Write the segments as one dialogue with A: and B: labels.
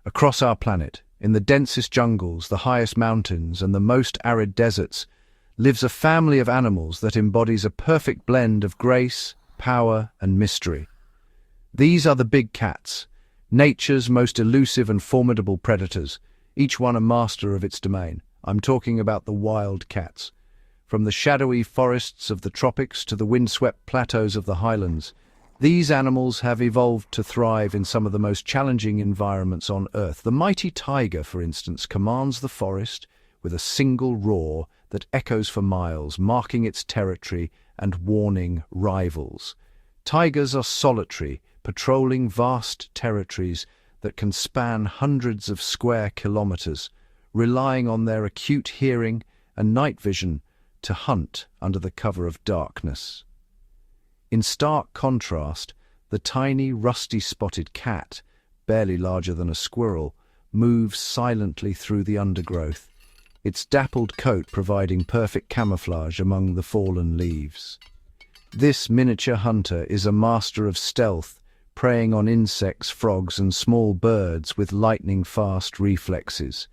A: Across our planet, in the densest jungles, the highest mountains, and the most arid deserts, lives a family of animals that embodies a perfect blend of grace, power, and mystery. These are the big cats, nature's most elusive and formidable predators, each one a master of its domain. I'm talking about the wild cats. From the shadowy forests of the tropics to the windswept plateaus of the highlands, these animals have evolved to thrive in some of the most challenging environments on Earth. The mighty tiger, for instance, commands the forest with a single roar that echoes for miles, marking its territory and warning rivals. Tigers are solitary, patrolling vast territories that can span hundreds of square kilometers, relying on their acute hearing and night vision to hunt under the cover of darkness. In stark contrast, the tiny, rusty-spotted cat, barely larger than a squirrel, moves silently through the undergrowth, its dappled coat providing perfect camouflage among the fallen leaves. This miniature hunter is a master of stealth, preying on insects, frogs, and small birds with lightning-fast reflexes.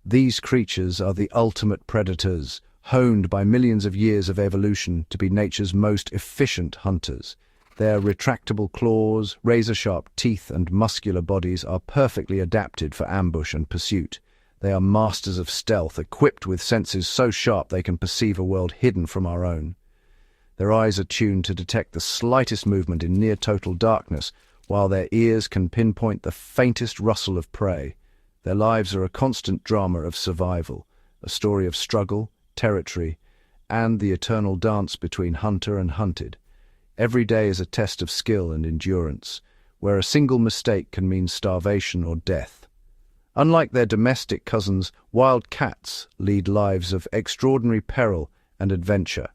A: These creatures are the ultimate predators, honed by millions of years of evolution to be nature's most efficient hunters. Their retractable claws, razor-sharp teeth, and muscular bodies are perfectly adapted for ambush and pursuit. They are masters of stealth, equipped with senses so sharp they can perceive a world hidden from our own. Their eyes are tuned to detect the slightest movement in near-total darkness, while their ears can pinpoint the faintest rustle of prey. Their lives are a constant drama of survival, a story of struggle, territory, and the eternal dance between hunter and hunted. Every day is a test of skill and endurance, where a single mistake can mean starvation or death. Unlike their domestic cousins, wild cats lead lives of extraordinary peril and adventure.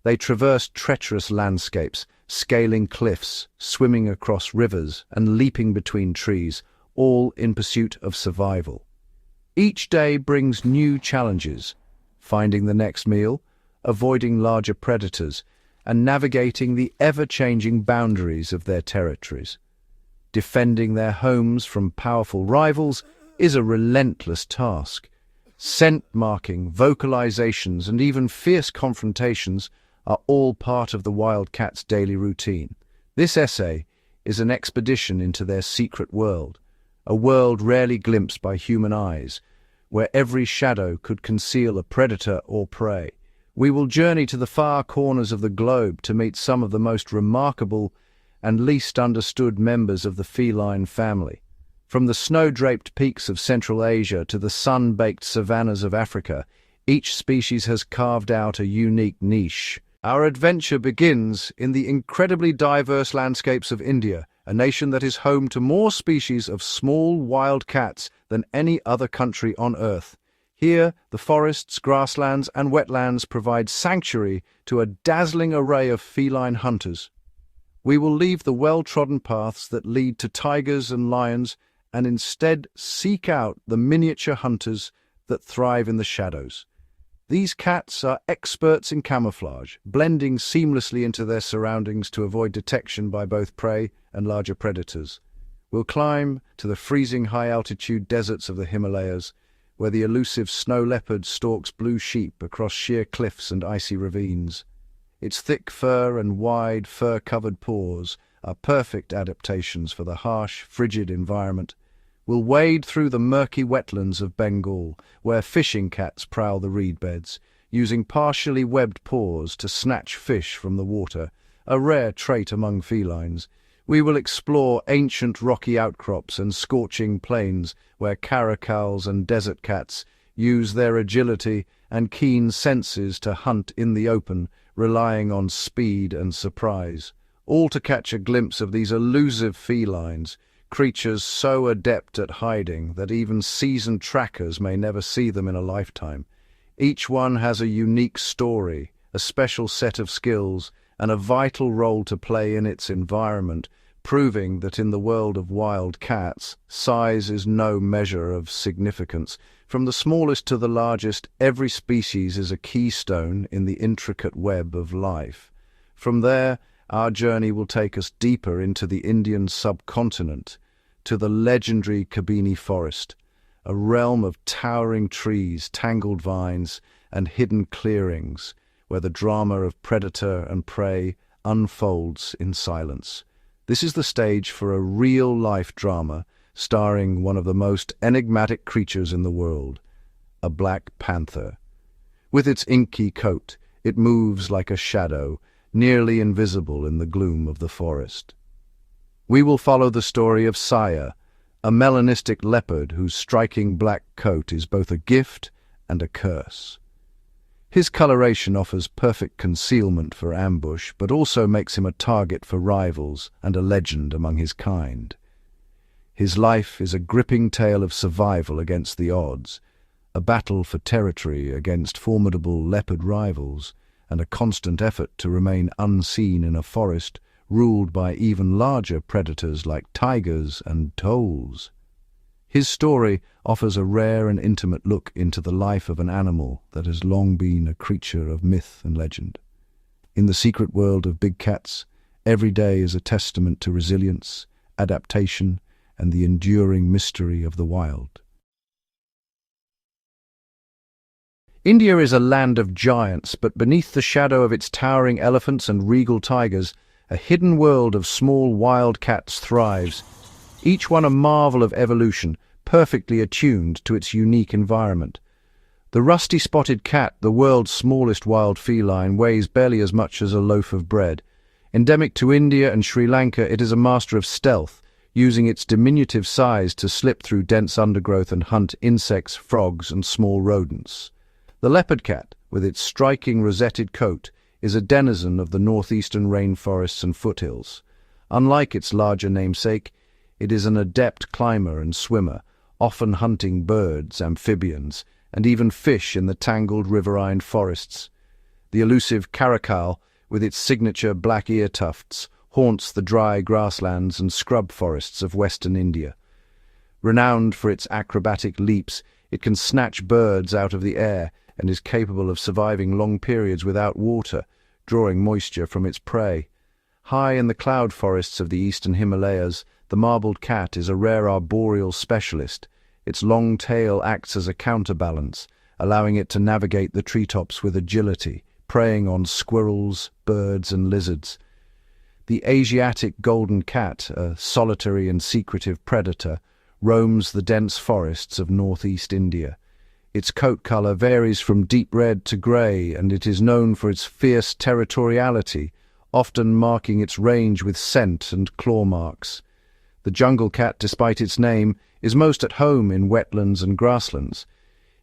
A: They traverse treacherous landscapes, scaling cliffs, swimming across rivers, and leaping between trees, all in pursuit of survival. Each day brings new challenges, finding the next meal, avoiding larger predators, and navigating the ever-changing boundaries of their territories. Defending their homes from powerful rivals is a relentless task. Scent marking, vocalizations, and even fierce confrontations are all part of the wild cat's daily routine. This essay is an expedition into their secret world, a world rarely glimpsed by human eyes, where every shadow could conceal a predator or prey. We will journey to the far corners of the globe to meet some of the most remarkable and least understood members of the feline family. From the snow-draped peaks of Central Asia to the sun-baked savannas of Africa, each species has carved out a unique niche. Our adventure begins in the incredibly diverse landscapes of India, a nation that is home to more species of small wild cats than any other country on Earth. Here, the forests, grasslands, and wetlands provide sanctuary to a dazzling array of feline hunters. We will leave the well-trodden paths that lead to tigers and lions and instead seek out the miniature hunters that thrive in the shadows. These cats are experts in camouflage, blending seamlessly into their surroundings to avoid detection by both prey and larger predators. We'll climb to the freezing high-altitude deserts of the Himalayas, where the elusive snow leopard stalks blue sheep across sheer cliffs and icy ravines. Its thick fur and wide, fur-covered paws are perfect adaptations for the harsh, frigid environment. We'll wade through the murky wetlands of Bengal, where fishing cats prowl the reed beds, using partially webbed paws to snatch fish from the water, a rare trait among felines. We will explore ancient rocky outcrops and scorching plains, where caracals and desert cats use their agility and keen senses to hunt in the open, relying on speed and surprise, all to catch a glimpse of these elusive felines, creatures so adept at hiding that even seasoned trackers may never see them in a lifetime. Each one has a unique story, a special set of skills, and a vital role to play in its environment, proving that in the world of wild cats, size is no measure of significance. From the smallest to the largest, every species is a keystone in the intricate web of life. From there, our journey will take us deeper into the Indian subcontinent, to the legendary Kabini Forest, a realm of towering trees, tangled vines, and hidden clearings where the drama of predator and prey unfolds in silence. This is the stage for a real-life drama starring one of the most enigmatic creatures in the world, a black panther. With its inky coat, it moves like a shadow, nearly invisible in the gloom of the forest. We will follow the story of Saya, a melanistic leopard whose striking black coat is both a gift and a curse. His coloration offers perfect concealment for ambush, but also makes him a target for rivals and a legend among his kind. His life is a gripping tale of survival against the odds, a battle for territory against formidable leopard rivals, and a constant effort to remain unseen in a forest ruled by even larger predators like tigers and toads. His story offers a rare and intimate look into the life of an animal that has long been a creature of myth and legend. In the secret world of big cats, every day is a testament to resilience, adaptation, and the enduring mystery of the wild. India is a land of giants, but beneath the shadow of its towering elephants and regal tigers, a hidden world of small wild cats thrives, each one a marvel of evolution, perfectly attuned to its unique environment. The rusty-spotted cat, the world's smallest wild feline, weighs barely as much as a loaf of bread. Endemic to India and Sri Lanka, it is a master of stealth, using its diminutive size to slip through dense undergrowth and hunt insects, frogs, and small rodents. The leopard cat, with its striking rosetted coat, is a denizen of the northeastern rainforests and foothills. Unlike its larger namesake, it is an adept climber and swimmer, often hunting birds, amphibians, and even fish in the tangled riverine forests. The elusive caracal, with its signature black ear tufts, haunts the dry grasslands and scrub forests of western India. Renowned for its acrobatic leaps, it can snatch birds out of the air and is capable of surviving long periods without water, drawing moisture from its prey. High in the cloud forests of the eastern Himalayas, the marbled cat is a rare arboreal specialist. Its long tail acts as a counterbalance, allowing it to navigate the treetops with agility, preying on squirrels, birds, and lizards. The Asiatic golden cat, a solitary and secretive predator, roams the dense forests of northeast India. Its coat color varies from deep red to gray, and it is known for its fierce territoriality, often marking its range with scent and claw marks. The jungle cat, despite its name, is most at home in wetlands and grasslands.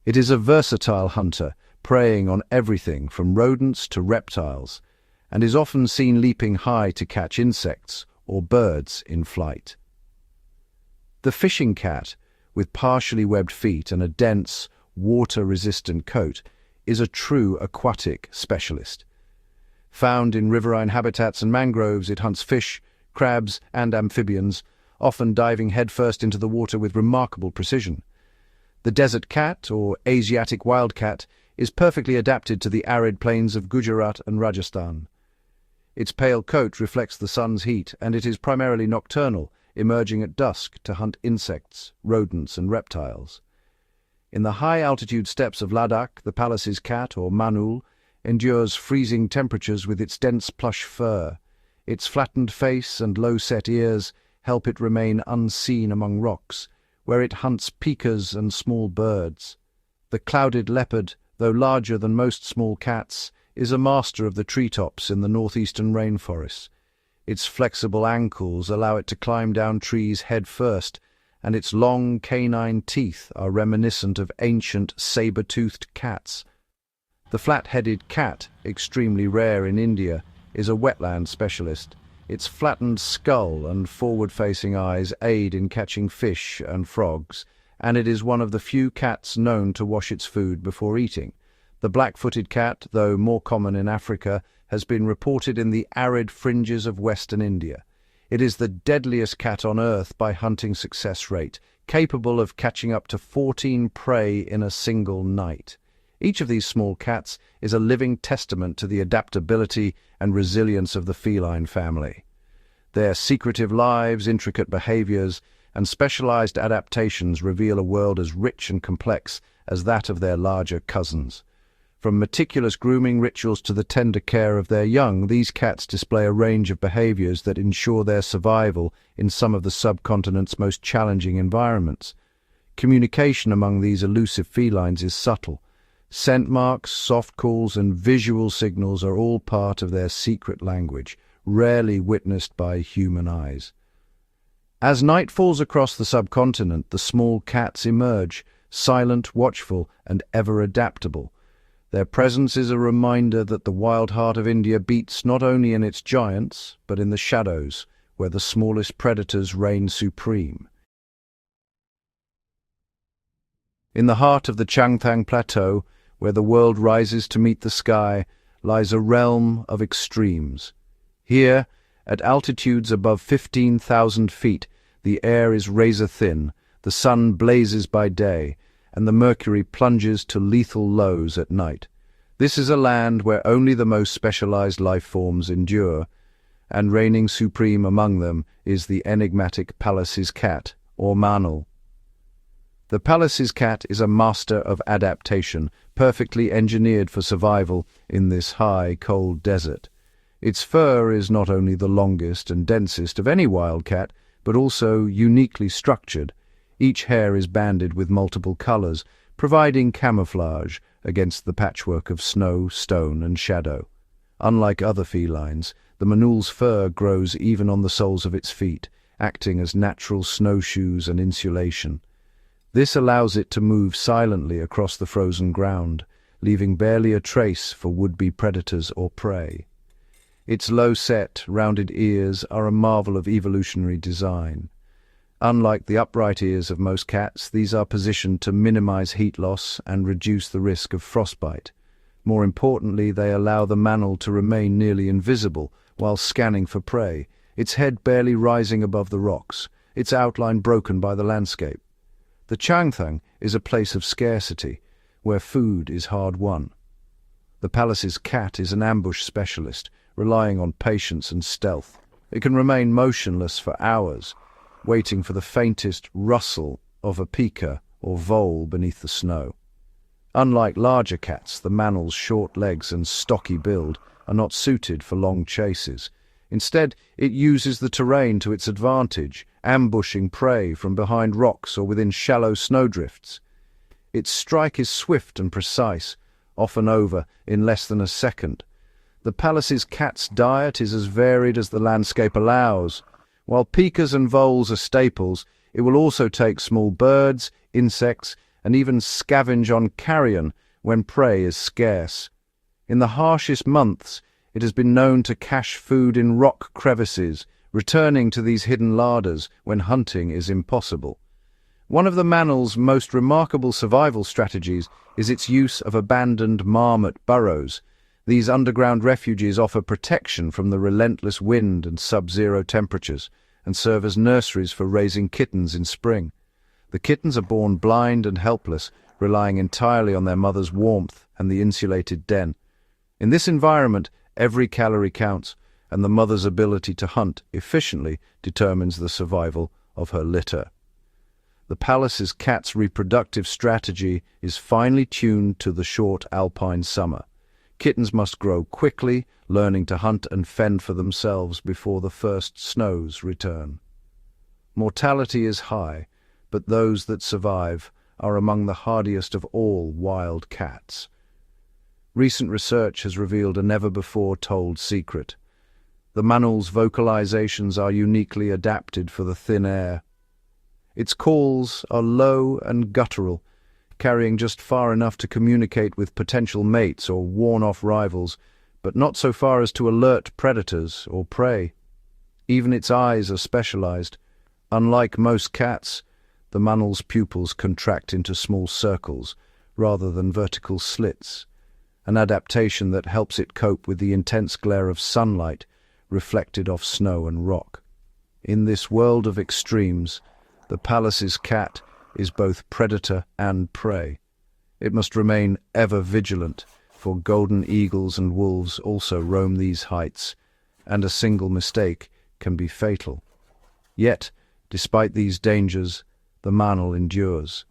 A: It is a versatile hunter, preying on everything from rodents to reptiles, and is often seen leaping high to catch insects or birds in flight. The fishing cat, with partially webbed feet and a dense, water-resistant coat, is a true aquatic specialist. Found in riverine habitats and mangroves, it hunts fish, crabs, and amphibians, often diving headfirst into the water with remarkable precision. The desert cat, or Asiatic wildcat, is perfectly adapted to the arid plains of Gujarat and Rajasthan. Its pale coat reflects the sun's heat, and it is primarily nocturnal, emerging at dusk to hunt insects, rodents, and reptiles. In the high-altitude steppes of Ladakh, the Pallas's cat, or manul, endures freezing temperatures with its dense plush fur. Its flattened face and low-set ears help it remain unseen among rocks, where it hunts pikas and small birds. The clouded leopard, though larger than most small cats, is a master of the treetops in the northeastern rainforests. Its flexible ankles allow it to climb down trees head first, and its long canine teeth are reminiscent of ancient saber-toothed cats. The flat-headed cat, extremely rare in India, is a wetland specialist. Its flattened skull and forward-facing eyes aid in catching fish and frogs, and it is one of the few cats known to wash its food before eating. The black-footed cat, though more common in Africa, has been reported in the arid fringes of western India. It is the deadliest cat on Earth by hunting success rate, capable of catching up to 14 prey in a single night. Each of these small cats is a living testament to the adaptability and resilience of the feline family. Their secretive lives, intricate behaviors, and specialized adaptations reveal a world as rich and complex as that of their larger cousins. From meticulous grooming rituals to the tender care of their young, these cats display a range of behaviors that ensure their survival in some of the subcontinent's most challenging environments. Communication among these elusive felines is subtle. Scent marks, soft calls, and visual signals are all part of their secret language, rarely witnessed by human eyes. As night falls across the subcontinent, the small cats emerge, silent, watchful, and ever adaptable. Their presence is a reminder that the wild heart of India beats not only in its giants, but in the shadows, where the smallest predators reign supreme. In the heart of the Changthang Plateau, where the world rises to meet the sky, lies a realm of extremes. Here, at altitudes above 15,000 feet, the air is razor-thin, the sun blazes by day, and the mercury plunges to lethal lows at night. This is a land where only the most specialized life forms endure, and reigning supreme among them is the enigmatic Perilous cat, or Manul. The Perilous cat is a master of adaptation, perfectly engineered for survival in this high, cold desert. Its fur is not only the longest and densest of any wild cat, but also uniquely structured. Each hair is banded with multiple colors, providing camouflage against the patchwork of snow, stone, and shadow. Unlike other felines, the Manul's fur grows even on the soles of its feet, acting as natural snowshoes and insulation. This allows it to move silently across the frozen ground, leaving barely a trace for would-be predators or prey. Its low-set, rounded ears are a marvel of evolutionary design. Unlike the upright ears of most cats, these are positioned to minimize heat loss and reduce the risk of frostbite. More importantly, they allow the Manul to remain nearly invisible while scanning for prey, its head barely rising above the rocks, its outline broken by the landscape. The Changthang is a place of scarcity, where food is hard won. The Perilous cat is an ambush specialist, relying on patience and stealth. It can remain motionless for hours, waiting for the faintest rustle of a pika or vole beneath the snow. Unlike larger cats, the Manul's short legs and stocky build are not suited for long chases. Instead, it uses the terrain to its advantage, ambushing prey from behind rocks or within shallow snowdrifts. Its strike is swift and precise, often over in less than a second. The Perilous cat's diet is as varied as the landscape allows. While pikas and voles are staples, it will also take small birds, insects, and even scavenge on carrion when prey is scarce. In the harshest months, it has been known to cache food in rock crevices, returning to these hidden larders when hunting is impossible. One of the Manul's most remarkable survival strategies is its use of abandoned marmot burrows. These underground refuges offer protection from the relentless wind and sub-zero temperatures, and serve as nurseries for raising kittens in spring. The kittens are born blind and helpless, relying entirely on their mother's warmth and the insulated den. In this environment, every calorie counts, and the mother's ability to hunt efficiently determines the survival of her litter. The Perilous cat's reproductive strategy is finely tuned to the short alpine summer. Kittens must grow quickly, learning to hunt and fend for themselves before the first snows return. Mortality is high, but those that survive are among the hardiest of all wild cats. Recent research has revealed a never-before-told secret. The Manul's vocalizations are uniquely adapted for the thin air. Its calls are low and guttural, carrying just far enough to communicate with potential mates or warn off rivals, but not so far as to alert predators or prey. Even its eyes are specialized. Unlike most cats, the Manul's pupils contract into small circles rather than vertical slits, an adaptation that helps it cope with the intense glare of sunlight reflected off snow and rock. In this world of extremes, the Perilous cat is both predator and prey. It must remain ever vigilant, for golden eagles and wolves also roam these heights, and a single mistake can be fatal. Yet, Despite these dangers, the mammal endures.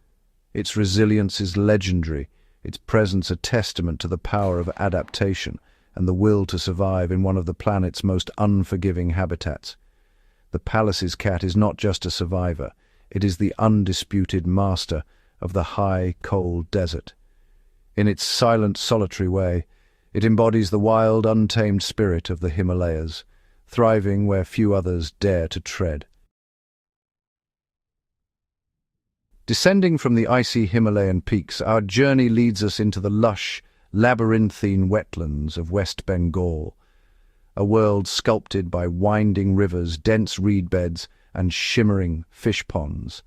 A: Its resilience is legendary, its presence a testament to the power of adaptation and the will to survive in one of the planet's most unforgiving habitats. The Perilous cat is not just a survivor, it is the undisputed master of the high, cold desert. In its silent, solitary way, it embodies the wild, untamed spirit of the Himalayas, thriving where few others dare to tread. Descending from the icy Himalayan peaks, our journey leads us into the lush, labyrinthine wetlands of West Bengal, a world sculpted by winding rivers, dense reed beds, and shimmering fish ponds.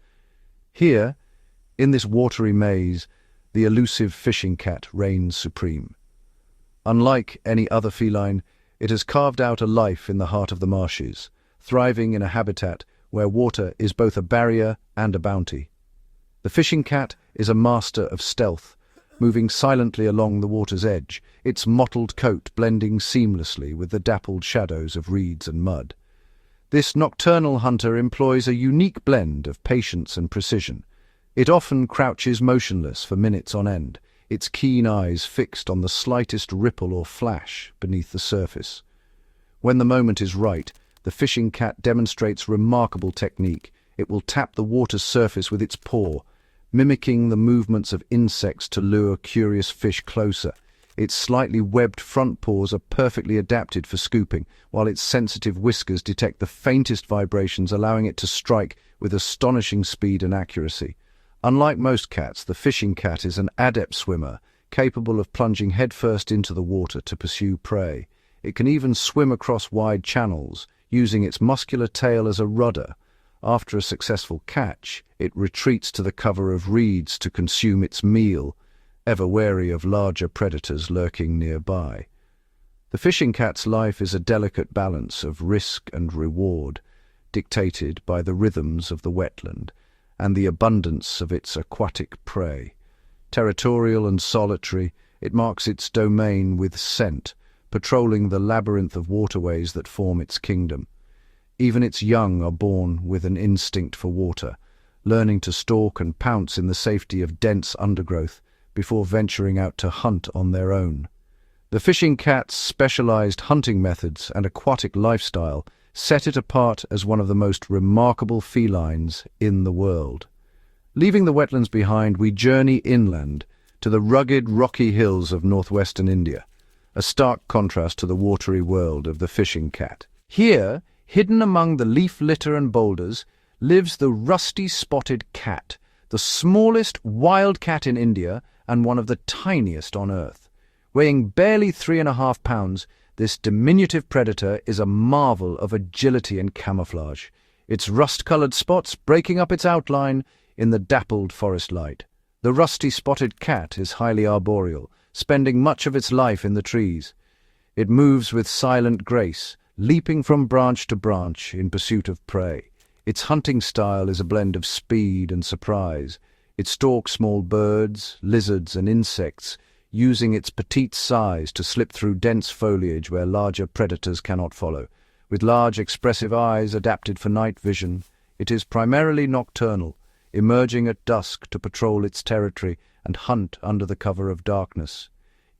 A: Here, in this watery maze, the elusive fishing cat reigns supreme. Unlike any other feline, it has carved out a life in the heart of the marshes, thriving in a habitat where water is both a barrier and a bounty. The fishing cat is a master of stealth, moving silently along the water's edge, its mottled coat blending seamlessly with the dappled shadows of reeds and mud. This nocturnal hunter employs a unique blend of patience and precision. It often crouches motionless for minutes on end, its keen eyes fixed on the slightest ripple or flash beneath the surface. When the moment is right, the fishing cat demonstrates remarkable technique. It will tap the water's surface with its paw, mimicking the movements of insects to lure curious fish closer. Its slightly webbed front paws are perfectly adapted for scooping, while its sensitive whiskers detect the faintest vibrations, allowing it to strike with astonishing speed and accuracy. Unlike most cats, the fishing cat is an adept swimmer, capable of plunging headfirst into the water to pursue prey. It can even swim across wide channels, using its muscular tail as a rudder. After a successful catch, it retreats to the cover of reeds to consume its meal, ever wary of larger predators lurking nearby. The fishing cat's life is a delicate balance of risk and reward, dictated by the rhythms of the wetland and the abundance of its aquatic prey. Territorial and solitary, it marks its domain with scent, patrolling the labyrinth of waterways that form its kingdom. Even its young are born with an instinct for water, learning to stalk and pounce in the safety of dense undergrowth before venturing out to hunt on their own. The fishing cat's specialized hunting methods and aquatic lifestyle set it apart as one of the most remarkable felines in the world. Leaving the wetlands behind, we journey inland to the rugged, rocky hills of northwestern India, a stark contrast to the watery world of the fishing cat. Here, hidden among the leaf litter and boulders, lives the rusty-spotted cat, the smallest wild cat in India and one of the tiniest on Earth. Weighing barely 3.5 pounds, this diminutive predator is a marvel of agility and camouflage, its rust-colored spots breaking up its outline in the dappled forest light. The rusty-spotted cat is highly arboreal, spending much of its life in the trees. It moves with silent grace, leaping from branch to branch in pursuit of prey. Its hunting style is a blend of speed and surprise. It stalks small birds, lizards, and insects, using its petite size to slip through dense foliage where larger predators cannot follow. With large, expressive eyes adapted for night vision, it is primarily nocturnal, emerging at dusk to patrol its territory and hunt under the cover of darkness.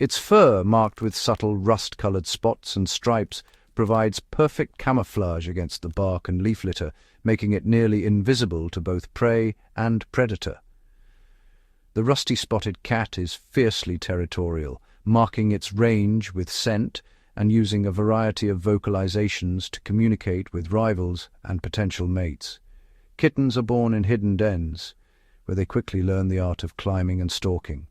A: Its fur, marked with subtle rust-colored spots and stripes, provides perfect camouflage against the bark and leaf litter, making it nearly invisible to both prey and predator. The rusty-spotted cat is fiercely territorial, marking its range with scent and using a variety of vocalizations to communicate with rivals and potential mates. Kittens are born in hidden dens, where they quickly learn the art of climbing and stalking,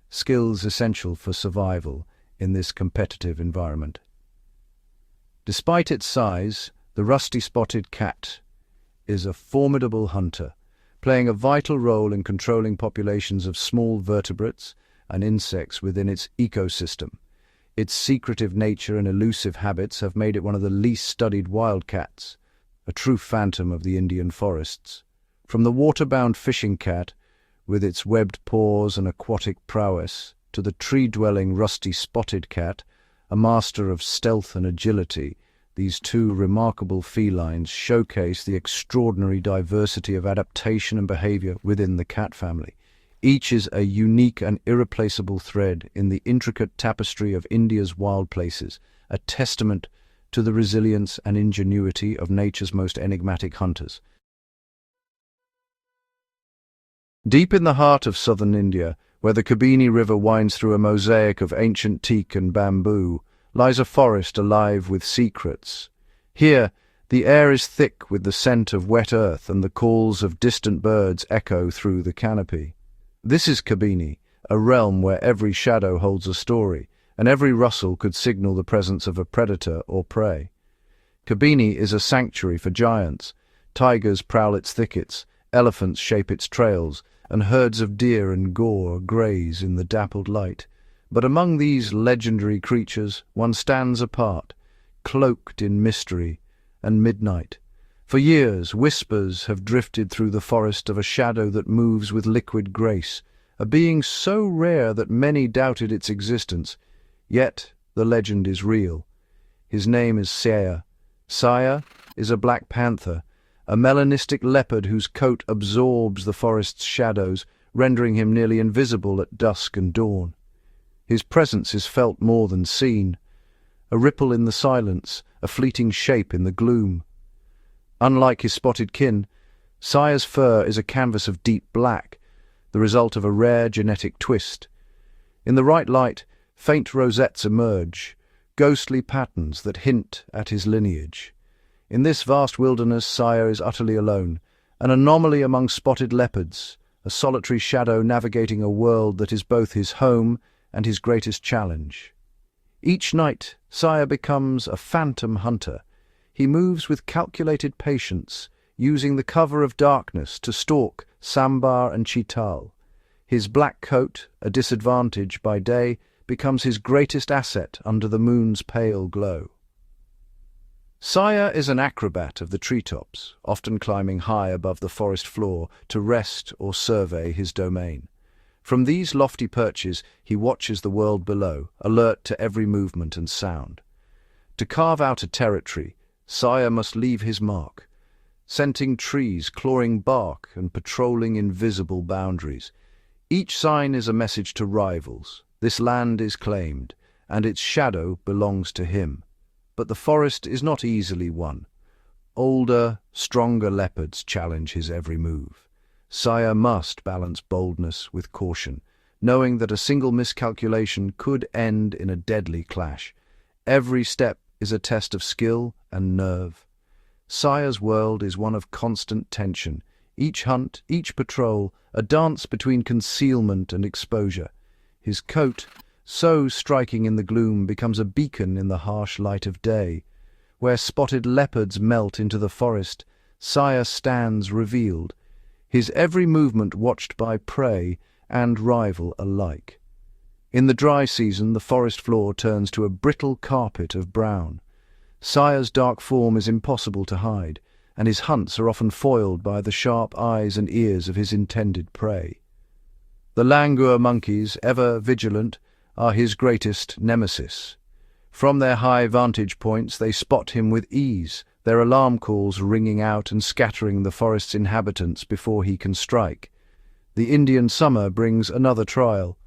A: skills essential for survival in this competitive environment. Despite its size, the rusty-spotted cat is a formidable hunter, playing a vital role in controlling populations of small vertebrates and insects within its ecosystem. Its secretive nature and elusive habits have made it one of the least studied wildcats, a true phantom of the Indian forests. From the water-bound fishing cat, with its webbed paws and aquatic prowess, to the tree-dwelling rusty-spotted cat, a master of stealth and agility, These two remarkable felines showcase the extraordinary diversity of adaptation and behavior within the cat family. Each is a unique and irreplaceable thread in the intricate tapestry of India's wild places, a testament to the resilience and ingenuity of nature's most enigmatic hunters. Deep in the heart of southern India, where the Kabini River winds through a mosaic of ancient teak and bamboo, lies a forest alive with secrets. Here, the air is thick with the scent of wet earth, and the calls of distant birds echo through the canopy. This is Kabini, a realm where every shadow holds a story, and every rustle could signal the presence of a predator or prey. Kabini is a sanctuary for giants. Tigers prowl its thickets, elephants shape its trails, and herds of deer and gaur graze in the dappled light. But among these legendary creatures, one stands apart, cloaked in mystery and midnight. For years, whispers have drifted through the forest of a shadow that moves with liquid grace, a being so rare that many doubted its existence. Yet the legend is real. His name is Saya. Saya is a black panther, a melanistic leopard whose coat absorbs the forest's shadows, rendering him nearly invisible at dusk and dawn. His presence is felt more than seen, a ripple in the silence, a fleeting shape in the gloom. Unlike his spotted kin, Saya's fur is a canvas of deep black, the result of a rare genetic twist. In the right light, faint rosettes emerge, ghostly patterns that hint at his lineage. In this vast wilderness, Saya is utterly alone, an anomaly among spotted leopards, a solitary shadow navigating a world that is both his home and his greatest challenge. Each night, Saya becomes a phantom hunter. He moves with calculated patience, using the cover of darkness to stalk sambar and chital. His black coat, a disadvantage by day, becomes his greatest asset under the moon's pale glow. Saya is an acrobat of the treetops, often climbing high above the forest floor to rest or survey his domain. From these lofty perches, he watches the world below, alert to every movement and sound. To carve out a territory, Saya must leave his mark, scenting trees, clawing bark, and patrolling invisible boundaries. Each sign is a message to rivals. This land is claimed, and its shadow belongs to him. But the forest is not easily won. Older, stronger leopards challenge his every move. Saya must balance boldness with caution, knowing that a single miscalculation could end in a deadly clash. Every step is a test of skill and nerve. Saya's world is one of constant tension. Each hunt, each patrol, a dance between concealment and exposure. His coat, so striking in the gloom, becomes a beacon in the harsh light of day. Where spotted leopards melt into the forest, Saya stands revealed, his every movement watched by prey and rival alike. In the dry season, the forest floor turns to a brittle carpet of brown. Saya's dark form is impossible to hide, and his hunts are often foiled by the sharp eyes and ears of his intended prey. The langur monkeys, ever vigilant, are his greatest nemesis. From their high vantage points they spot him with ease, their alarm calls ringing out and scattering the forest's inhabitants before he can strike. The Indian summer brings another trial.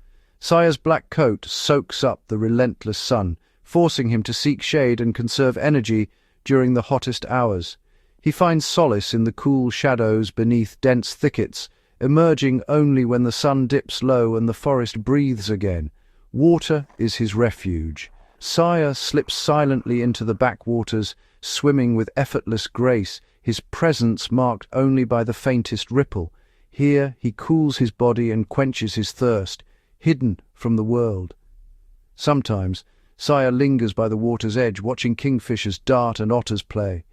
A: Saya's black coat soaks up the relentless sun, forcing him to seek shade and conserve energy during the hottest hours. He finds solace in the cool shadows beneath dense thickets, emerging only when the sun dips low and the forest breathes again. Water is his refuge. Saya slips silently into the backwaters, swimming with effortless grace, his presence marked only by the faintest ripple. Here he cools his body and quenches his thirst, hidden from the world. Sometimes Saya lingers by the water's edge, watching kingfishers dart and otters play.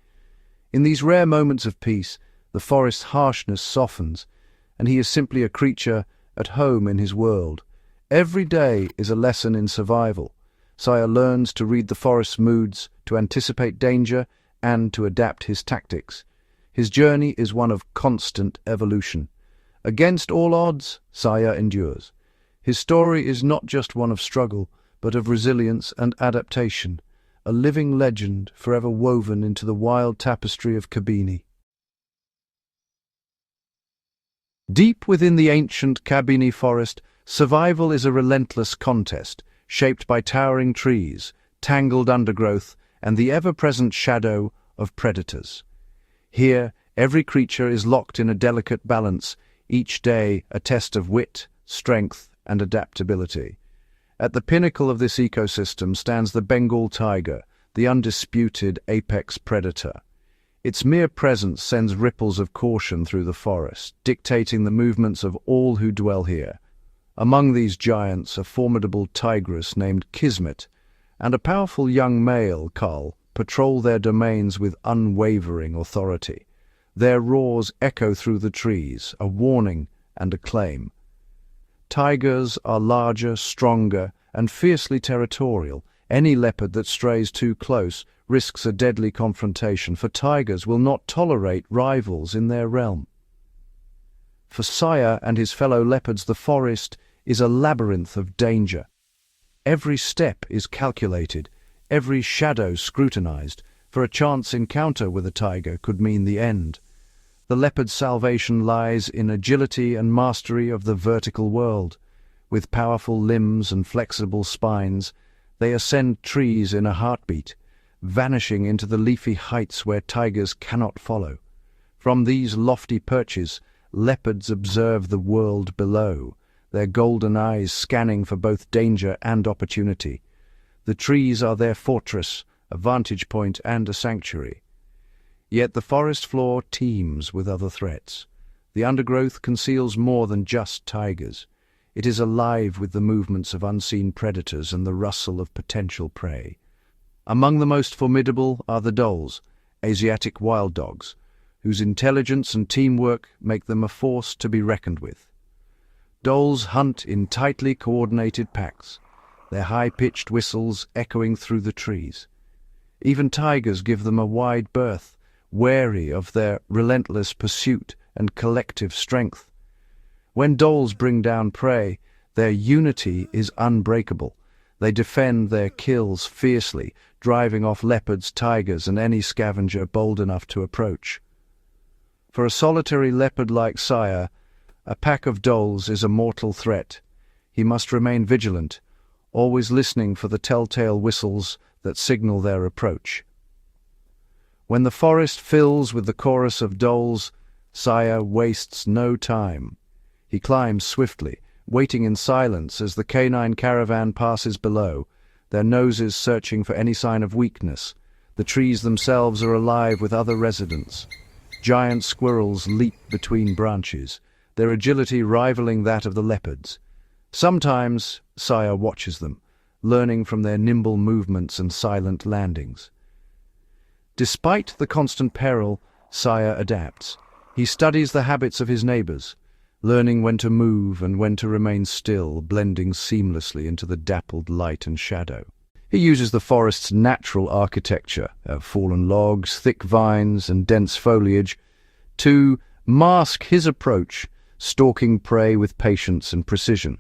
A: In these rare moments of peace, the forest's harshness softens, and he is simply a creature at home in his world. Every day is a lesson in survival. Saya learns to read the forest's moods, to anticipate danger, and to adapt his tactics. His journey is one of constant evolution. Against all odds, Saya endures. His story is not just one of struggle, but of resilience and adaptation. a living legend forever woven into the wild tapestry of Kabini. Deep within the ancient Kabini Forest, survival is a relentless contest, shaped by towering trees, tangled undergrowth, and the ever-present shadow of predators. Here, every creature is locked in a delicate balance, each day a test of wit, strength, and adaptability. At the pinnacle of this ecosystem stands the Bengal tiger, the undisputed apex predator. Its mere presence sends ripples of caution through the forest, dictating the movements of all who dwell here. Among these giants, a formidable tigress named Kismet and a powerful young male, Kull, patrol their domains with unwavering authority. Their roars echo through the trees, a warning and a claim. Tigers are larger, stronger, and fiercely territorial. Any leopard that strays too close risks a deadly confrontation, for tigers will not tolerate rivals in their realm. For Sire and his fellow leopards, the forest is a labyrinth of danger. Every step is calculated, every shadow scrutinized, for a chance encounter with a tiger could mean the end. The leopard's salvation lies in agility and mastery of the vertical world. With powerful limbs and flexible spines, they ascend trees in a heartbeat, vanishing into the leafy heights where tigers cannot follow. From these lofty perches, leopards observe the world below, their golden eyes scanning for both danger and opportunity. The trees are their fortress, a vantage point and a sanctuary. Yet the forest floor teems with other threats. The undergrowth conceals more than just tigers. It is alive with the movements of unseen predators and the rustle of potential prey. Among the most formidable are the dholes, Asiatic wild dogs, whose intelligence and teamwork make them a force to be reckoned with. Dholes hunt in tightly coordinated packs, their high-pitched whistles echoing through the trees. Even tigers give them a wide berth, wary of their relentless pursuit and collective strength. When dholes bring down prey, their unity is unbreakable. They defend their kills fiercely, driving off leopards, tigers, and any scavenger bold enough to approach. For a solitary leopard like Sire, a pack of dholes is a mortal threat. He must remain vigilant, always listening for the telltale whistles that signal their approach. When the forest fills with the chorus of dholes, Sire wastes no time. He climbs swiftly, waiting in silence as the canine caravan passes below, their noses searching for any sign of weakness. The trees themselves are alive with other residents. Giant squirrels leap between branches, their agility rivaling that of the leopards. Sometimes Sire watches them, learning from their nimble movements and silent landings. Despite the constant peril, Sire adapts. He studies the habits of his neighbors, learning when to move and when to remain still, blending seamlessly into the dappled light and shadow. He uses the forest's natural architecture, fallen logs, thick vines, and dense foliage, to mask his approach, stalking prey with patience and precision.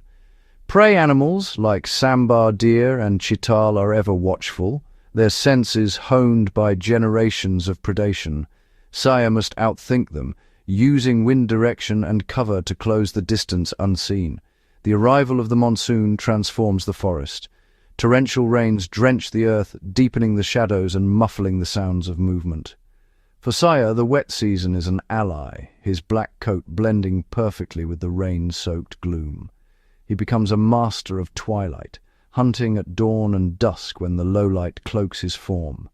A: Prey animals like sambar deer and chital are ever watchful, their senses honed by generations of predation. Sire must outthink them, using wind direction and cover to close the distance unseen. The arrival of the monsoon transforms the forest. Torrential rains drench the earth, deepening the shadows and muffling the sounds of movement. For Sire, the wet season is an ally, his black coat blending perfectly with the rain-soaked gloom. He becomes a master of twilight, hunting at dawn and dusk when the low light cloaks his form.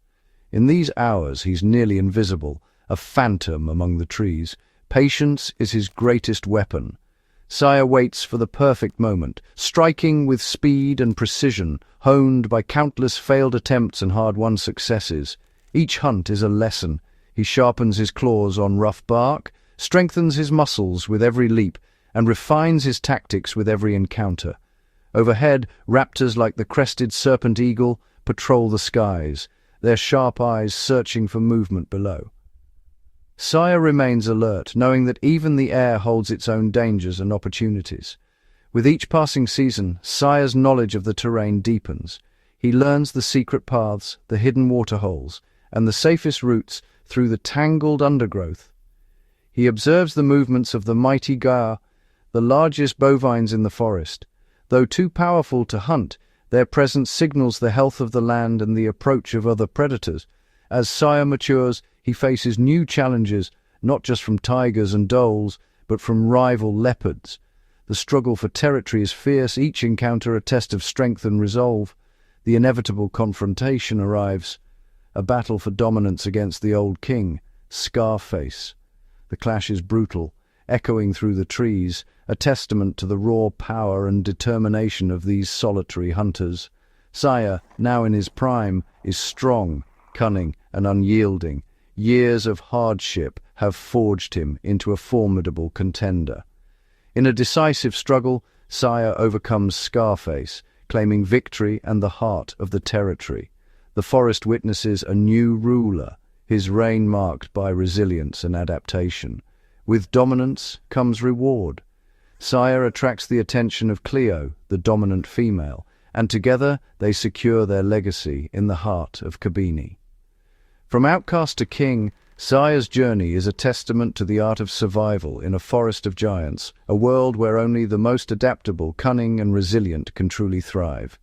A: In these hours he's nearly invisible, a phantom among the trees. Patience is his greatest weapon. Sire waits for the perfect moment, striking with speed and precision, honed by countless failed attempts and hard-won successes. Each hunt is a lesson. He sharpens his claws on rough bark, strengthens his muscles with every leap, and refines his tactics with every encounter. Overhead, raptors like the crested serpent eagle patrol the skies, their sharp eyes searching for movement below. Sire remains alert, knowing that even the air holds its own dangers and opportunities. With each passing season, Sire's knowledge of the terrain deepens. He learns the secret paths, the hidden waterholes, and the safest routes through the tangled undergrowth. He observes the movements of the mighty gaur, the largest bovines in the forest. Though too powerful to hunt, their presence signals the health of the land and the approach of other predators. As sire matures, he faces new challenges, not just from tigers and dholes, but from rival leopards. The struggle for territory is fierce, each encounter a test of strength and resolve. The inevitable confrontation arrives, a battle for dominance against the old king, Scarface. The clash is brutal, echoing through the trees, a testament to the raw power and determination of these solitary hunters. Sire, now in his prime, is strong, cunning, and unyielding. Years of hardship have forged him into a formidable contender. In a decisive struggle, Sire overcomes Scarface, claiming victory and the heart of the territory. The forest witnesses a new ruler, his reign marked by resilience and adaptation. With dominance comes reward. Sire attracts the attention of Cleo, the dominant female, and together they secure their legacy in the heart of Kabini. From outcast to king, Sire's journey is a testament to the art of survival in a forest of giants, a world where only the most adaptable, cunning, and resilient can truly thrive.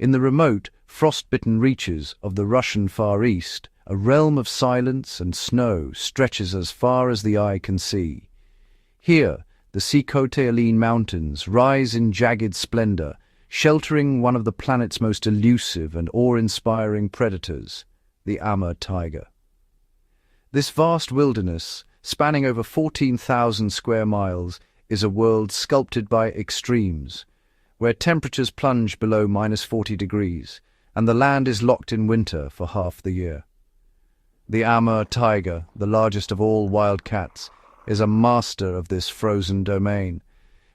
A: In the remote, frost-bitten reaches of the Russian Far East, a realm of silence and snow stretches as far as the eye can see. Here, the Subcontinent mountains rise in jagged splendor, sheltering one of the planet's most elusive and awe-inspiring predators, the Amur tiger. This vast wilderness, spanning over 14,000 square miles, is a world sculpted by extremes, where temperatures plunge below -40 degrees, and the land is locked in winter for half the year. The Amur tiger, the largest of all wild cats, is a master of this frozen domain.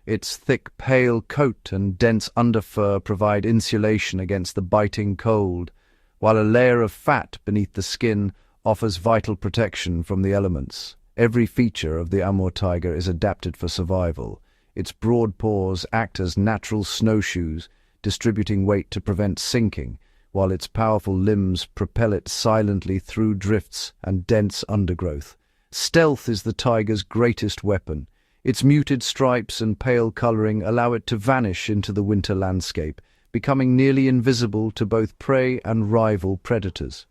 A: Its thick, pale coat and dense underfur provide insulation against the biting cold, while a layer of fat beneath the skin offers vital protection from the elements. Every feature of the Amur tiger is adapted for survival. Its broad paws act as natural snowshoes, distributing weight to prevent sinking, while its powerful limbs propel it silently through drifts and dense undergrowth. Stealth is the tiger's greatest weapon. Its muted stripes and pale coloring allow it to vanish into the winter landscape, becoming nearly invisible to both prey and rival predators.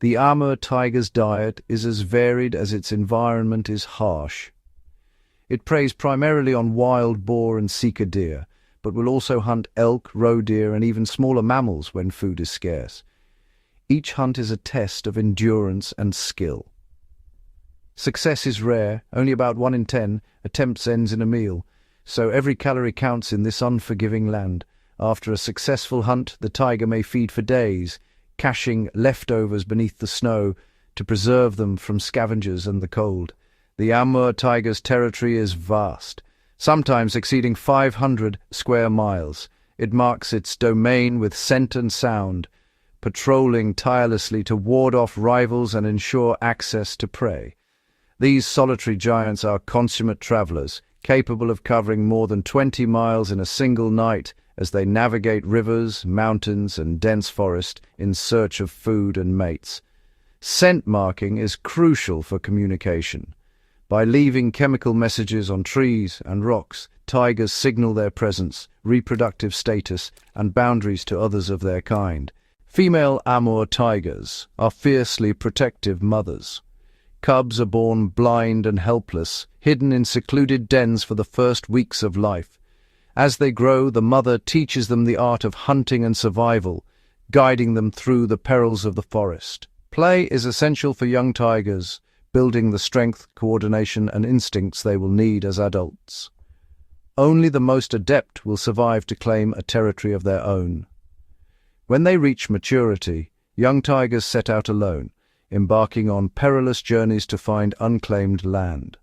A: The Amur tiger's diet is as varied as its environment is harsh. It preys primarily on wild boar and sika deer, but will also hunt elk, roe deer, and even smaller mammals when food is scarce. Each hunt is a test of endurance and skill. Success is rare, only about 1 in 10 attempts ends in a meal, so every calorie counts in this unforgiving land. After a successful hunt, the tiger may feed for days, caching leftovers beneath the snow to preserve them from scavengers and the cold. The Amur tiger's territory is vast, sometimes exceeding 500 square miles. It marks its domain with scent and sound, patrolling tirelessly to ward off rivals and ensure access to prey. These solitary giants are consummate travelers, capable of covering more than 20 miles in a single night as they navigate rivers, mountains, and dense forest in search of food and mates. Scent marking is crucial for communication. By leaving chemical messages on trees and rocks, tigers signal their presence, reproductive status, and boundaries to others of their kind. Female Amur tigers are fiercely protective mothers. Cubs are born blind and helpless, hidden in secluded dens for the first weeks of life. As they grow, the mother teaches them the art of hunting and survival, guiding them through the perils of the forest. Play is essential for young tigers, building the strength, coordination, and instincts they will need as adults. Only the most adept will survive to claim a territory of their own. When they reach maturity, young tigers set out alone, embarking on perilous journeys to find unclaimed land.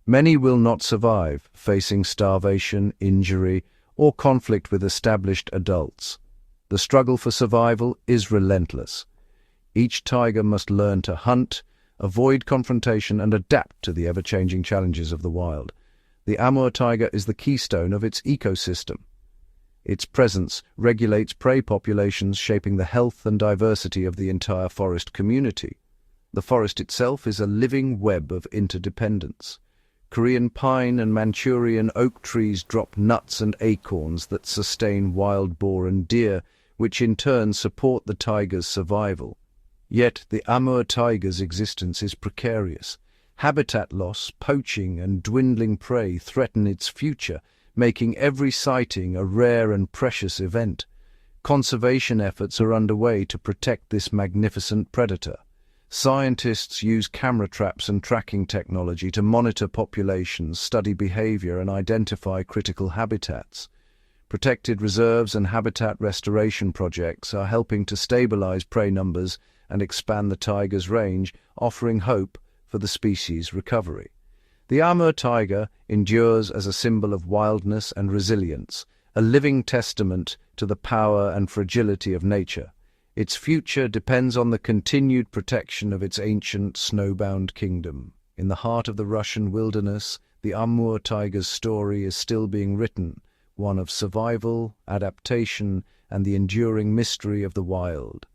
A: Many will not survive, facing starvation, injury, or conflict with established adults. The struggle for survival is relentless. Each tiger must learn to hunt, avoid confrontation, and adapt to the ever-changing challenges of the wild. The Amur tiger is the keystone of its ecosystem. Its presence regulates prey populations, shaping the health and diversity of the entire forest community. The forest itself is a living web of interdependence. Korean pine and Manchurian oak trees drop nuts and acorns that sustain wild boar and deer, which in turn support the taiga's survival. Yet the Amur taiga's existence is precarious. Habitat loss, poaching, and dwindling prey threaten its future, making every sighting a rare and precious event. Conservation efforts are underway to protect this magnificent predator. Scientists use camera traps and tracking technology to monitor populations, study behavior, and identify critical habitats. Protected reserves and habitat restoration projects are helping to stabilize prey numbers and expand the taiga's range, offering hope for the species' recovery. The Amur taiga endures as a symbol of wildness and resilience, a living testament to the power and fragility of nature. Its future depends on the continued protection of its ancient snowbound kingdom. In the heart of the Russian wilderness, the Amur taiga's story is still being written, one of survival, adaptation, and the enduring mystery of the wild.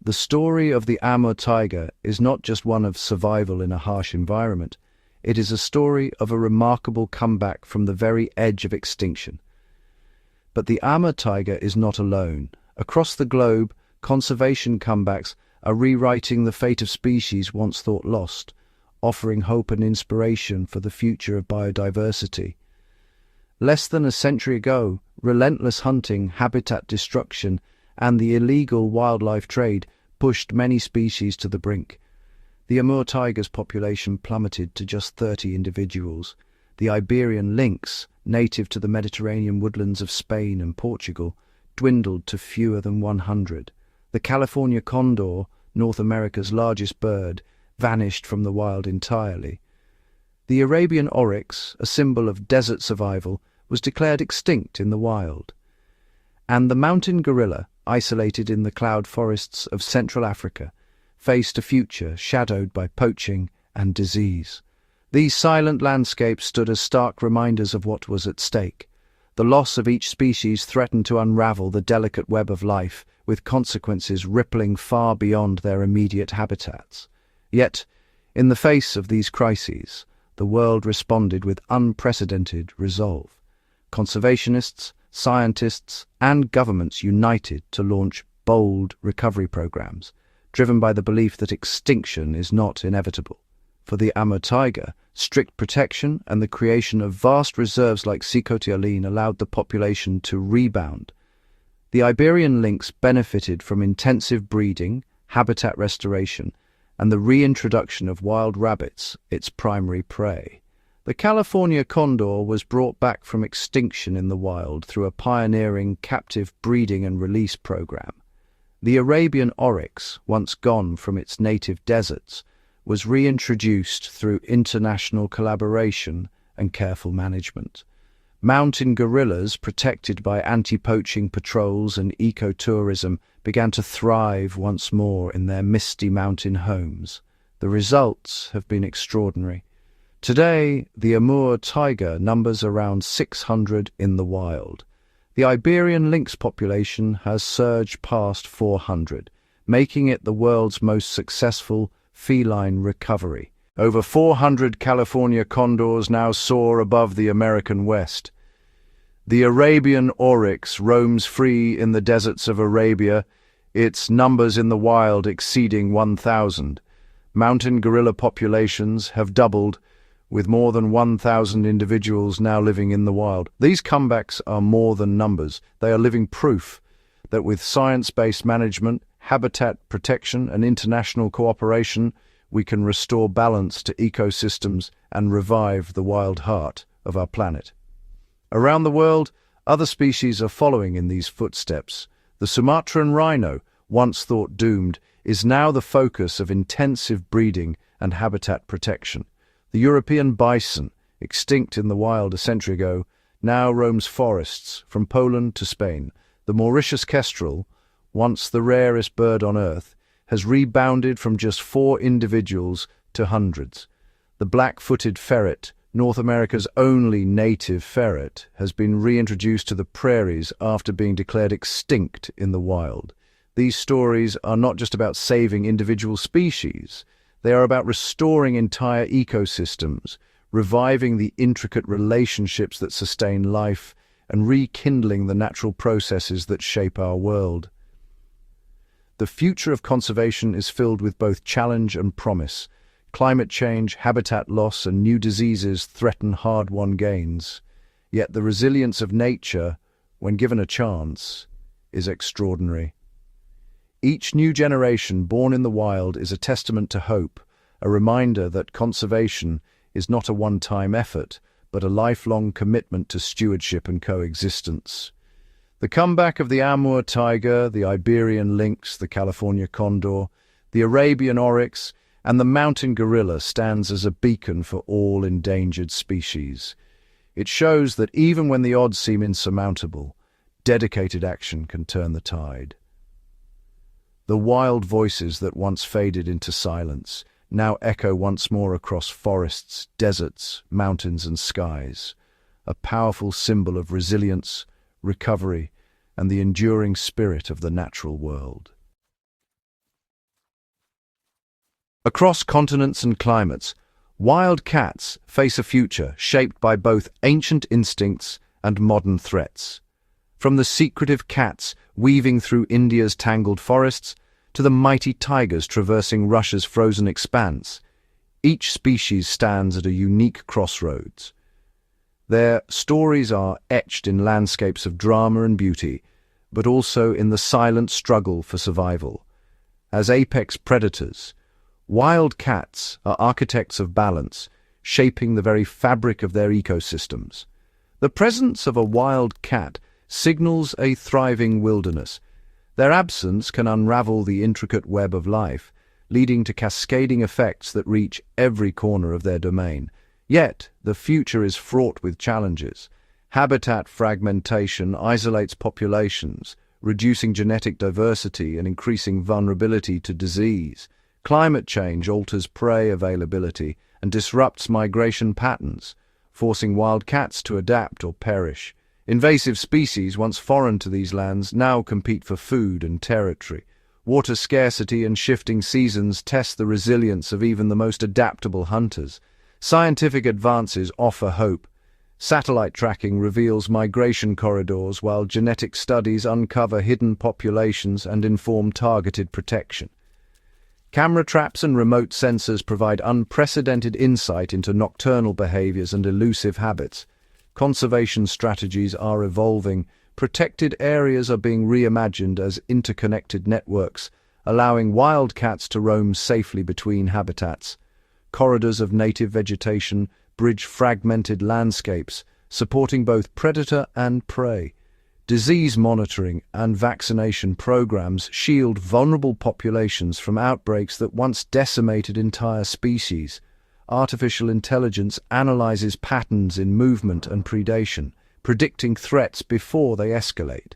A: The story of the Amur taiga is not just one of survival in a harsh environment. It is a story of a remarkable comeback from the very edge of extinction. But the Amur taiga is not alone. Across the globe, conservation comebacks are rewriting the fate of species once thought lost, offering hope and inspiration for the future of biodiversity. Less than a century ago, relentless hunting, habitat destruction, and the illegal wildlife trade pushed many species to the brink. The Amur taiga's population plummeted to just 30 individuals. The Iberian lynx, native to the Mediterranean woodlands of Spain and Portugal, dwindled to fewer than 100. The California condor, North America's largest bird, vanished from the wild entirely. The Arabian oryx, a symbol of desert survival, was declared extinct in the wild. And the mountain gorilla, isolated in the cloud forests of Central Africa, faced a future shadowed by poaching and disease. These silent landscapes stood as stark reminders of what was at stake. The loss of each species threatened to unravel the delicate web of life, with consequences rippling far beyond their immediate habitats. Yet, in the face of these crises, the world responded with unprecedented resolve. Conservationists, scientists, and governments united to launch bold recovery programs, driven by the belief that extinction is not inevitable. For the Amur taiga, strict protection and the creation of vast reserves like Sikhote-Alin allowed the population to rebound. The Iberian lynx benefited from intensive breeding, habitat restoration, and the reintroduction of wild rabbits, its primary prey. The California condor was brought back from extinction in the wild through a pioneering captive breeding and release program. The Arabian oryx, once gone from its native deserts, was reintroduced through international collaboration and careful management. Mountain gorillas, protected by anti-poaching patrols and ecotourism, began to thrive once more in their misty mountain homes. The results have been extraordinary. Today, the Amur taiga numbers around 600 in the wild. The Iberian lynx population has surged past 400, making it the world's most successful feline recovery. Over 400 California condors now soar above the American West. The Arabian oryx roams free in the deserts of Arabia, its numbers in the wild exceeding 1,000. Mountain gorilla populations have doubled, with more than 1,000 individuals now living in the wild. These comebacks are more than numbers. They are living proof that with science-based management, habitat protection, and international cooperation, we can restore balance to ecosystems and revive the wild heart of our planet. Around the world, other species are following in these footsteps. The Sumatran rhino, once thought doomed, is now the focus of intensive breeding and habitat protection. The European bison, extinct in the wild a century ago, now roams forests from Poland to Spain. The Mauritius kestrel, once the rarest bird on Earth, has rebounded from just 4 individuals to hundreds. The black-footed ferret, North America's only native ferret, has been reintroduced to the prairies after being declared extinct in the wild. These stories are not just about saving individual species, they are about restoring entire ecosystems, reviving the intricate relationships that sustain life, and rekindling the natural processes that shape our world. The future of conservation is filled with both challenge and promise. Climate change, habitat loss, and new diseases threaten hard-won gains. Yet the resilience of nature, when given a chance, is extraordinary. Each new generation born in the wild is a testament to hope, a reminder that conservation is not a one-time effort, but a lifelong commitment to stewardship and coexistence. The comeback of the Amur tiger, the Iberian lynx, the California condor, the Arabian oryx, and the mountain gorilla stands as a beacon for all endangered species. It shows that even when the odds seem insurmountable, dedicated action can turn the tide. The wild voices that once faded into silence now echo once more across forests, deserts, mountains, and skies, a powerful symbol of resilience, recovery, and the enduring spirit of the natural world. Across continents and climates, wild cats face a future shaped by both ancient instincts and modern threats. From the secretive cats weaving through India's tangled forests to the mighty tigers traversing Russia's frozen expanse, each species stands at a unique crossroads. Their stories are etched in landscapes of drama and beauty, but also in the silent struggle for survival. As apex predators, wild cats are architects of balance, shaping the very fabric of their ecosystems. The presence of a wild cat signals a thriving wilderness. Their absence can unravel the intricate web of life, leading to cascading effects that reach every corner of their domain. Yet, the future is fraught with challenges. Habitat fragmentation isolates populations, reducing genetic diversity and increasing vulnerability to disease. Climate change alters prey availability and disrupts migration patterns, forcing wild cats to adapt or perish. Invasive species, once foreign to these lands, now compete for food and territory. Water scarcity and shifting seasons test the resilience of even the most adaptable hunters. Scientific advances offer hope. Satellite tracking reveals migration corridors, while genetic studies uncover hidden populations and inform targeted protection. Camera traps and remote sensors provide unprecedented insight into nocturnal behaviors and elusive habits. Conservation strategies are evolving. Protected areas are being reimagined as interconnected networks, allowing wildcats to roam safely between habitats. Corridors of native vegetation bridge fragmented landscapes, supporting both predator and prey. Disease monitoring and vaccination programs shield vulnerable populations from outbreaks that once decimated entire species. Artificial intelligence analyzes patterns in movement and predation, predicting threats before they escalate.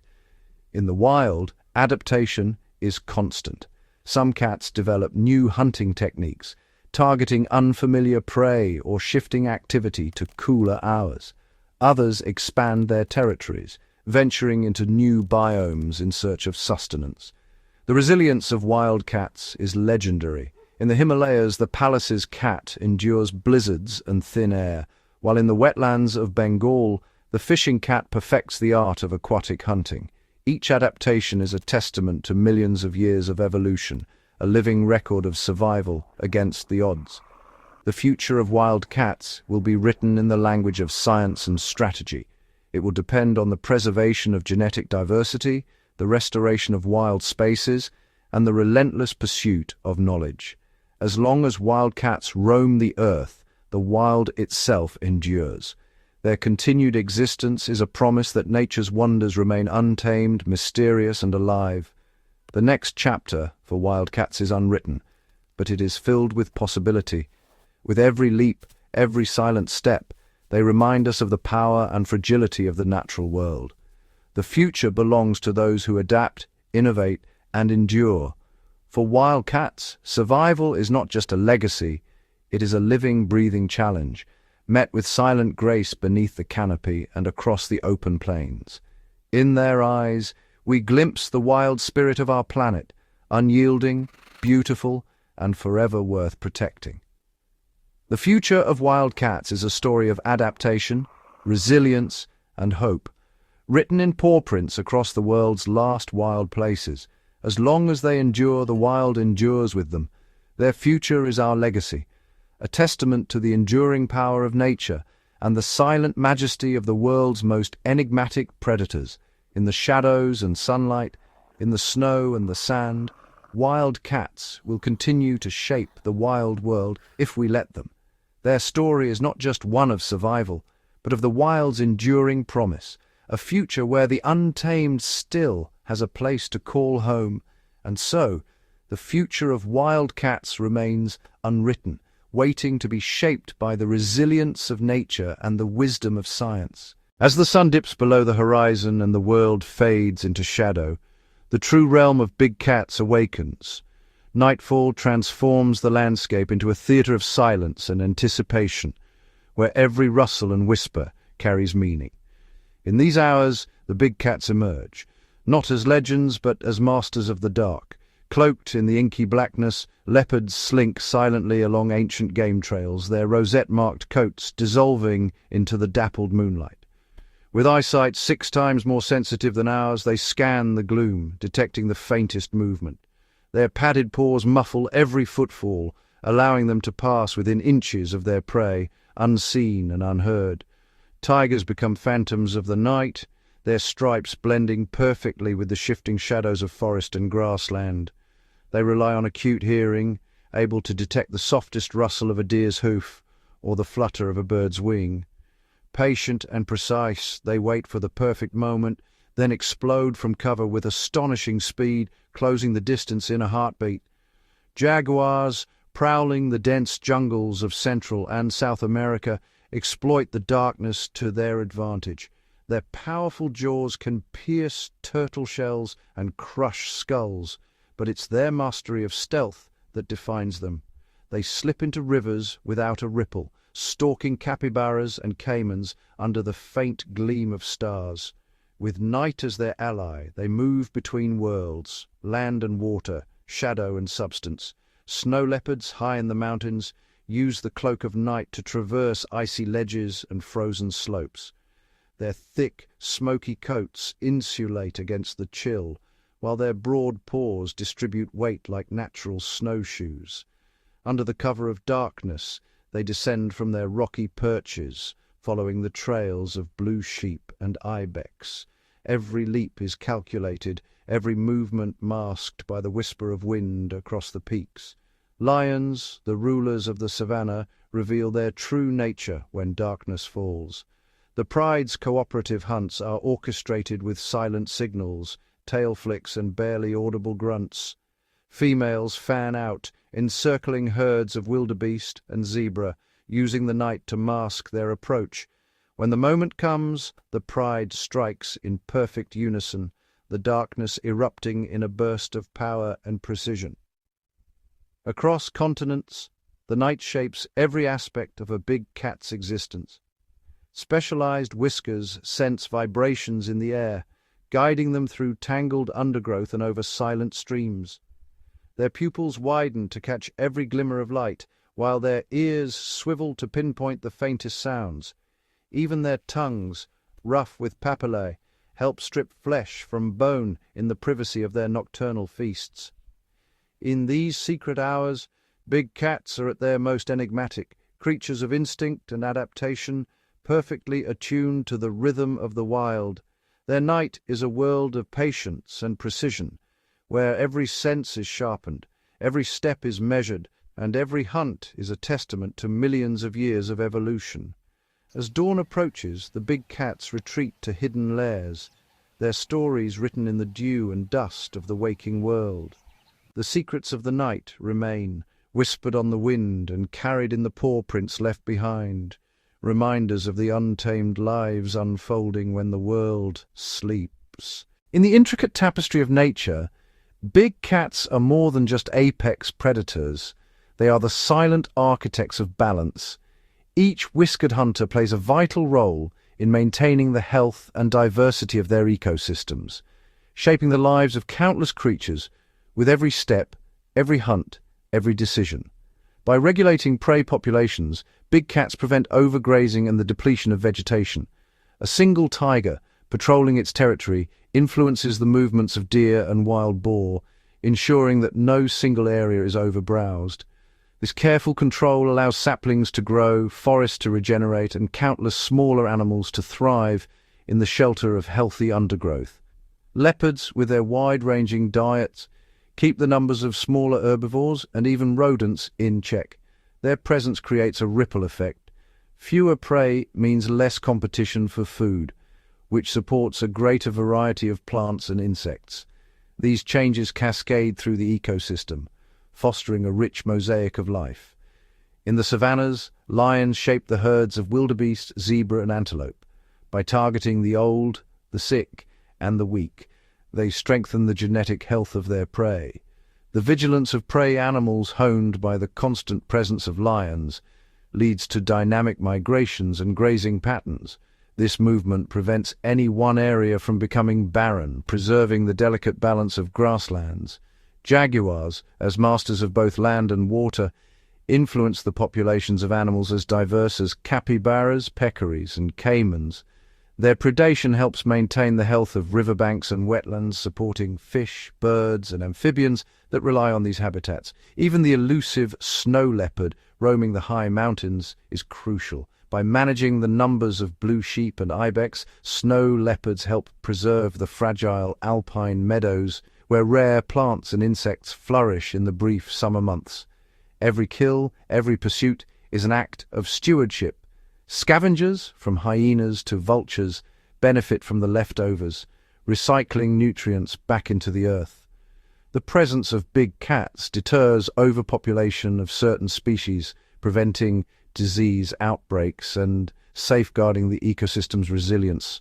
A: In the wild, adaptation is constant. Some cats develop new hunting techniques, targeting unfamiliar prey or shifting activity to cooler hours. Others expand their territories, venturing into new biomes in search of sustenance. The resilience of wild cats is legendary. In the Himalayas, the Perilous cat endures blizzards and thin air, while in the wetlands of Bengal, the fishing cat perfects the art of aquatic hunting. Each adaptation is a testament to millions of years of evolution, a living record of survival against the odds. The future of wild cats will be written in the language of science and strategy. It will depend on the preservation of genetic diversity, the restoration of wild spaces, and the relentless pursuit of knowledge. As long as wild cats roam the earth, the wild itself endures. Their continued existence is a promise that nature's wonders remain untamed, mysterious, and alive. The next chapter for wild cats is unwritten, but it is filled with possibility. With every leap, every silent step, they remind us of the power and fragility of the natural world. The future belongs to those who adapt, innovate, and endure. For wild cats, survival is not just a legacy, it is a living, breathing challenge. met with silent grace beneath the canopy and across the open plains. In their eyes, we glimpse the wild spirit of our planet, unyielding, beautiful, and forever worth protecting. The future of wild cats is a story of adaptation, resilience, and hope, written in paw prints across the world's last wild places. As long as they endure, the wild endures with them. Their future is our legacy, a testament to the enduring power of nature and the silent majesty of the world's most enigmatic predators. In the shadows and sunlight, in the snow and the sand, wild cats will continue to shape the wild world if we let them. Their story is not just one of survival, but of the wild's enduring promise, a future where the untamed still has a place to call home. And so, the future of wild cats remains unwritten, waiting to be shaped by the resilience of nature and the wisdom of science. As the sun dips below the horizon and the world fades into shadow, the true realm of big cats awakens. Nightfall transforms the landscape into a theatre of silence and anticipation, where every rustle and whisper carries meaning. In these hours, the big cats emerge, not as legends but as masters of the dark. Cloaked in the inky blackness, leopards slink silently along ancient game trails, their rosette-marked coats dissolving into the dappled moonlight. With eyesight 6 times more sensitive than ours, they scan the gloom, detecting the faintest movement. Their padded paws muffle every footfall, allowing them to pass within inches of their prey, unseen and unheard. Tigers become phantoms of the night, their stripes blending perfectly with the shifting shadows of forest and grassland. They rely on acute hearing, able to detect the softest rustle of a deer's hoof or the flutter of a bird's wing. Patient and precise, they wait for the perfect moment, then explode from cover with astonishing speed, closing the distance in a heartbeat. Jaguars, prowling the dense jungles of Central and South America, exploit the darkness to their advantage. Their powerful jaws can pierce turtle shells and crush skulls, but it's their mastery of stealth that defines them. They slip into rivers without a ripple, stalking capybaras and caimans under the faint gleam of stars. With night as their ally, they move between worlds, land and water, shadow and substance. Snow leopards, high in the mountains, use the cloak of night to traverse icy ledges and frozen slopes. Their thick, smoky coats insulate against the chill, while their broad paws distribute weight like natural snowshoes. Under the cover of darkness, they descend from their rocky perches, following the trails of blue sheep and ibex. Every leap is calculated, every movement masked by the whisper of wind across the peaks. Lions, the rulers of the savannah, reveal their true nature when darkness falls. The pride's cooperative hunts are orchestrated with silent signals, tail flicks and barely audible grunts. Females fan out, encircling herds of wildebeest and zebra, using the night to mask their approach. When the moment comes, the pride strikes in perfect unison, the darkness erupting in a burst of power and precision. Across continents, the night shapes every aspect of a big cat's existence. Specialized whiskers sense vibrations in the air, guiding them through tangled undergrowth and over silent streams. Their pupils widen to catch every glimmer of light, while their ears swivel to pinpoint the faintest sounds. Even their tongues, rough with papillae, help strip flesh from bone in the privacy of their nocturnal feasts. In these secret hours, big cats are at their most enigmatic, creatures of instinct and adaptation, perfectly attuned to the rhythm of the wild. Their night is a world of patience and precision, where every sense is sharpened, every step is measured, and every hunt is a testament to millions of years of evolution. As dawn approaches, the big cats retreat to hidden lairs, their stories written in the dew and dust of the waking world. The secrets of the night remain, whispered on the wind and carried in the paw prints left behind, reminders of the untamed lives unfolding when the world sleeps. In the intricate tapestry of nature, big cats are more than just apex predators. They are the silent architects of balance. Each whiskered hunter plays a vital role in maintaining the health and diversity of their ecosystems, shaping the lives of countless creatures with every step, every hunt, every decision. By regulating prey populations, big cats prevent overgrazing and the depletion of vegetation. A single tiger, patrolling its territory, influences the movements of deer and wild boar, ensuring that no single area is overbrowsed. This careful control allows saplings to grow, forests to regenerate, and countless smaller animals to thrive in the shelter of healthy undergrowth. Leopards, with their wide-ranging diets, keep the numbers of smaller herbivores and even rodents in check. Their presence creates a ripple effect. Fewer prey means less competition for food, which supports a greater variety of plants and insects. These changes cascade through the ecosystem, fostering a rich mosaic of life. In the savannas, lions shape the herds of wildebeest, zebra, and antelope. By targeting the old, the sick, and the weak, they strengthen the genetic health of their prey. The vigilance of prey animals, honed by the constant presence of lions, leads to dynamic migrations and grazing patterns. This movement prevents any one area from becoming barren, preserving the delicate balance of grasslands. Jaguars, as masters of both land and water, influence the populations of animals as diverse as capybaras, peccaries, and caimans. Their predation helps maintain the health of riverbanks and wetlands, supporting fish, birds, and amphibians that rely on these habitats. Even the elusive snow leopard, roaming the high mountains, is crucial. By managing the numbers of blue sheep and ibex, snow leopards help preserve the fragile alpine meadows where rare plants and insects flourish in the brief summer months. Every kill, every pursuit is an act of stewardship. Scavengers, from hyenas to vultures, benefit from the leftovers, recycling nutrients back into the earth. The presence of big cats deters overpopulation of certain species, preventing disease outbreaks and safeguarding the ecosystem's resilience.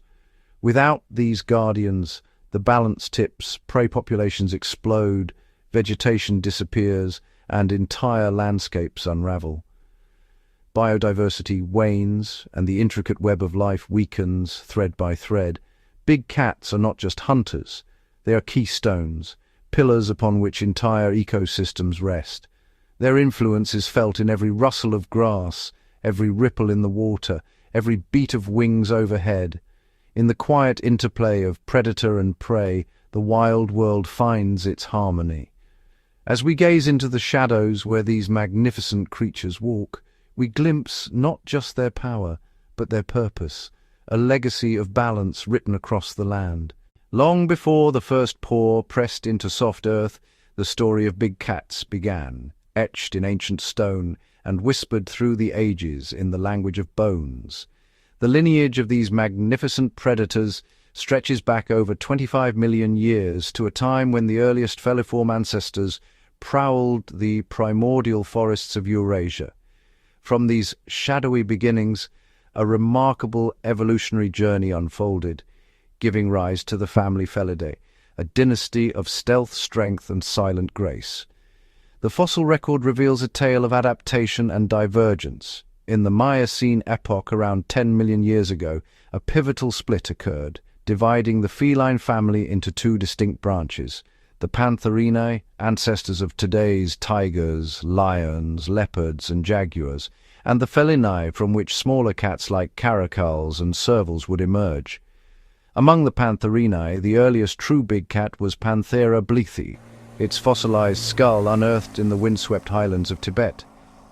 A: Without these guardians, the balance tips, prey populations explode, vegetation disappears, and entire landscapes unravel. Biodiversity wanes, and the intricate web of life weakens thread by thread. Big cats are not just hunters, they are keystones, pillars upon which entire ecosystems rest. Their influence is felt in every rustle of grass, every ripple in the water, every beat of wings overhead. In the quiet interplay of predator and prey, the wild world finds its harmony. As we gaze into the shadows where these magnificent creatures walk, we glimpse not just their power, but their purpose, a legacy of balance written across the land. Long before the first paw pressed into soft earth, the story of big cats began, etched in ancient stone and whispered through the ages in the language of bones. The lineage of these magnificent predators stretches back over 25 million years to a time when the earliest feliform ancestors prowled the primordial forests of Eurasia. From these shadowy beginnings, a remarkable evolutionary journey unfolded, giving rise to the family Felidae, a dynasty of stealth, strength, and silent grace. The fossil record reveals a tale of adaptation and divergence. In the Miocene epoch around 10 million years ago, a pivotal split occurred, dividing the feline family into two distinct branches: the Pantherinae, ancestors of today's tigers, lions, leopards, and jaguars, and the Felinae, from which smaller cats like caracals and servals would emerge. Among the Pantherinae, the earliest true big cat was Panthera blethi, its fossilized skull unearthed in the windswept highlands of Tibet.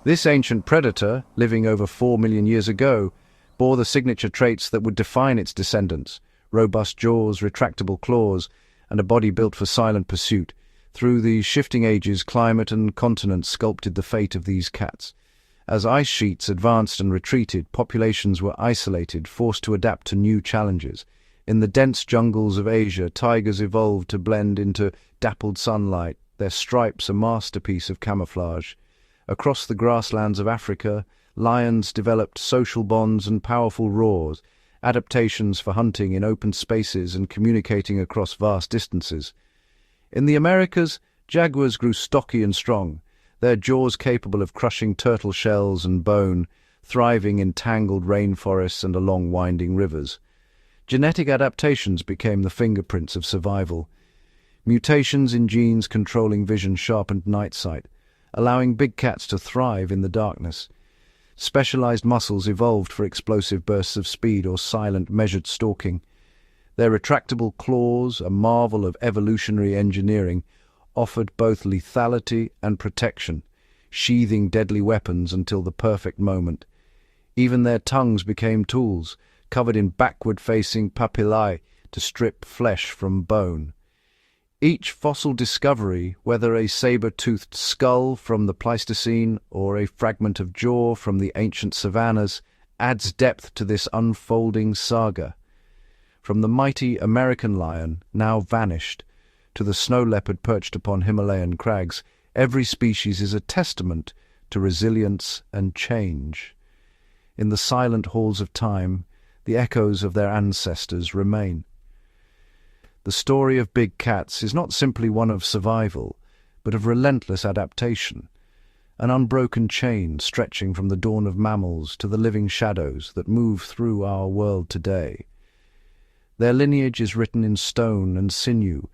A: This ancient predator, living over 4 million years ago, bore the signature traits that would define its descendants: robust jaws, retractable claws, and a body built for silent pursuit. Through the shifting ages, climate and continents sculpted the fate of these cats. As ice sheets advanced and retreated, populations were isolated, forced to adapt to new challenges. In the dense jungles of Asia, tigers evolved to blend into dappled sunlight, their stripes a masterpiece of camouflage. Across the grasslands of Africa, lions developed social bonds and powerful roars, adaptations for hunting in open spaces and communicating across vast distances. In the Americas, jaguars grew stocky and strong, their jaws capable of crushing turtle shells and bone, thriving in tangled rainforests and along winding rivers. Genetic adaptations became the fingerprints of survival. Mutations in genes controlling vision sharpened night sight, allowing big cats to thrive in the darkness. Specialized muscles evolved for explosive bursts of speed or silent, measured stalking. Their retractable claws, a marvel of evolutionary engineering, offered both lethality and protection, sheathing deadly weapons until the perfect moment. Even their tongues became tools, covered in backward-facing papillae to strip flesh from bone. Each fossil discovery, whether a saber-toothed skull from the Pleistocene or a fragment of jaw from the ancient savannas, adds depth to this unfolding saga. From the mighty American lion, now vanished, to the snow leopard perched upon Himalayan crags, every species is a testament to resilience and change. In the silent halls of time, the echoes of their ancestors remain. The story of big cats is not simply one of survival, but of relentless adaptation, an unbroken chain stretching from the dawn of mammals to the living shadows that move through our world today. Their lineage is written in stone and sinew,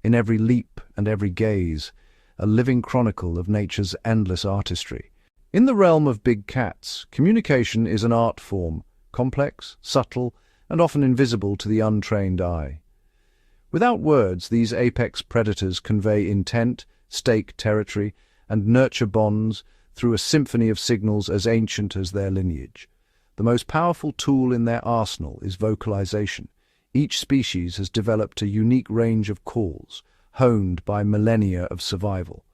A: in every leap and every gaze, a living chronicle of nature's endless artistry. In the realm of big cats, communication is an art form, complex, subtle, and often invisible to the untrained eye. Without words, these apex predators convey intent, stake territory, and nurture bonds through a symphony of signals as ancient as their lineage. The most powerful tool in their arsenal is vocalization. Each species has developed a unique range of calls, honed by millennia of survival.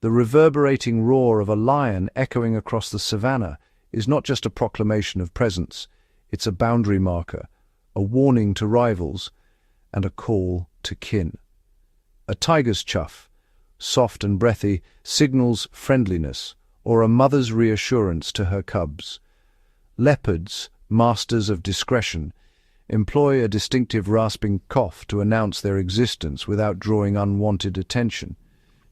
A: The reverberating roar of a lion echoing across the savanna is not just a proclamation of presence, it's a boundary marker, a warning to rivals, and a call to kin. A tiger's chuff, soft and breathy, signals friendliness or a mother's reassurance to her cubs. Leopards, masters of discretion, employ a distinctive rasping cough to announce their existence without drawing unwanted attention.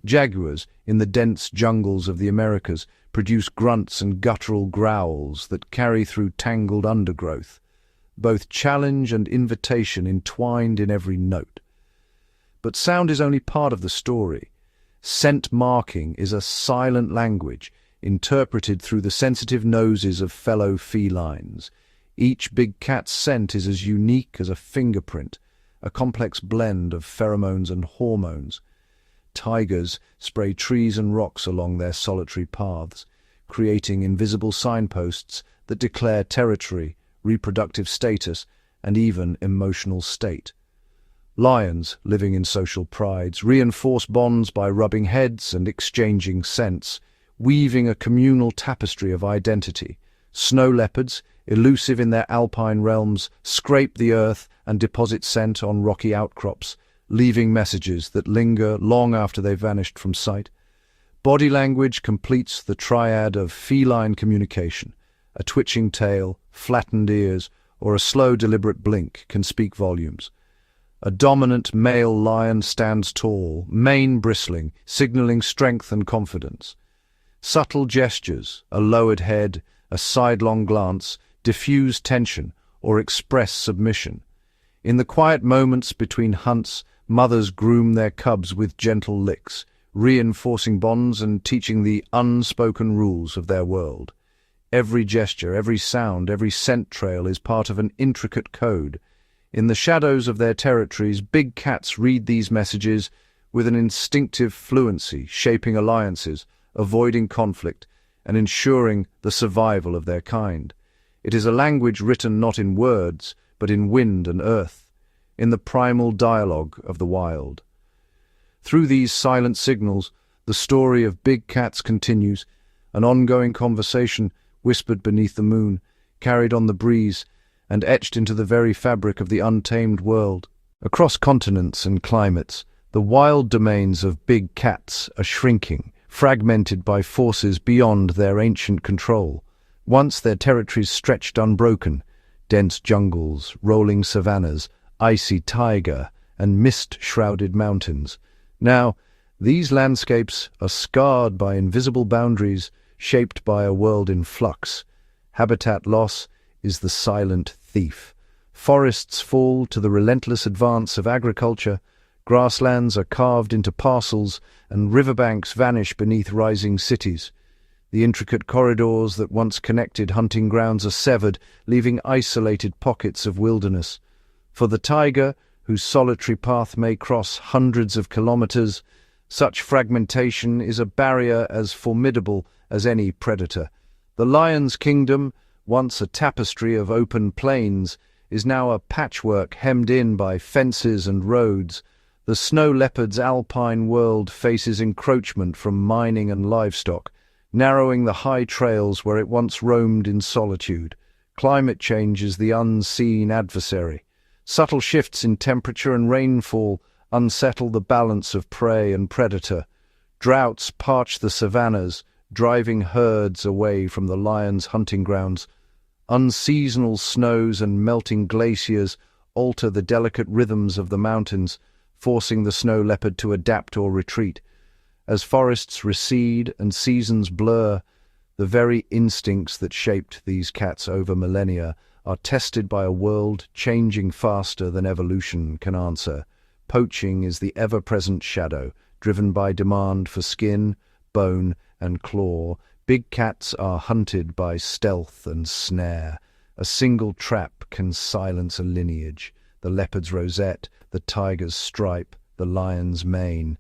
A: Jaguars, in the dense jungles of the Americas, produce grunts and guttural growls that carry through tangled undergrowth, both challenge and invitation entwined in every note. But sound is only part of the story. Scent marking is a silent language, interpreted through the sensitive noses of fellow felines. Each big cat's scent is as unique as a fingerprint, a complex blend of pheromones and hormones. Tigers spray trees and rocks along their solitary paths, creating invisible signposts that declare territory, reproductive status, and even emotional state. Lions, living in social prides, reinforce bonds by rubbing heads and exchanging scents, weaving a communal tapestry of identity. Snow leopards, elusive in their alpine realms, scrape the earth and deposit scent on rocky outcrops, leaving messages that linger long after they've vanished from sight. Body language completes the triad of feline communication. A twitching tail, flattened ears, or a slow, deliberate blink can speak volumes. A dominant male lion stands tall, mane bristling, signaling strength and confidence. Subtle gestures, a lowered head, a sidelong glance, diffuse tension or express submission. In the quiet moments between hunts, mothers groom their cubs with gentle licks, reinforcing bonds and teaching the unspoken rules of their world. Every gesture, every sound, every scent trail is part of an intricate code. In the shadows of their territories, big cats read these messages with an instinctive fluency, shaping alliances, avoiding conflict, and ensuring the survival of their kind. It is a language written not in words, but in wind and earth, in the primal dialogue of the wild. Through these silent signals, the story of big cats continues, an ongoing conversation whispered beneath the moon, carried on the breeze, and etched into the very fabric of the untamed world. Across continents and climates, the wild domains of big cats are shrinking, fragmented by forces beyond their ancient control. Once their territories stretched unbroken, dense jungles, rolling savannas, icy taiga, and mist-shrouded mountains. Now, these landscapes are scarred by invisible boundaries, shaped by a world in flux. Habitat loss is the silent thief. Forests fall to the relentless advance of agriculture, grasslands are carved into parcels, and riverbanks vanish beneath rising cities. The intricate corridors that once connected hunting grounds are severed, leaving isolated pockets of wilderness. For the tiger, whose solitary path may cross hundreds of kilometers, such fragmentation is a barrier as formidable as any predator. The lion's kingdom, once a tapestry of open plains, is now a patchwork hemmed in by fences and roads. The snow leopard's alpine world faces encroachment from mining and livestock, narrowing the high trails where it once roamed in solitude. Climate change is the unseen adversary. Subtle shifts in temperature and rainfall unsettle the balance of prey and predator. Droughts parch the savannas, driving herds away from the lion's hunting grounds. Unseasonal snows and melting glaciers alter the delicate rhythms of the mountains, forcing the snow leopard to adapt or retreat. As forests recede and seasons blur, the very instincts that shaped these cats over millennia are tested by a world changing faster than evolution can answer. Poaching is the ever-present shadow, driven by demand for skin, bone, and claw. Big cats are hunted by stealth and snare. A single trap can silence a lineage. The leopard's rosette, the tiger's stripe, the lion's mane.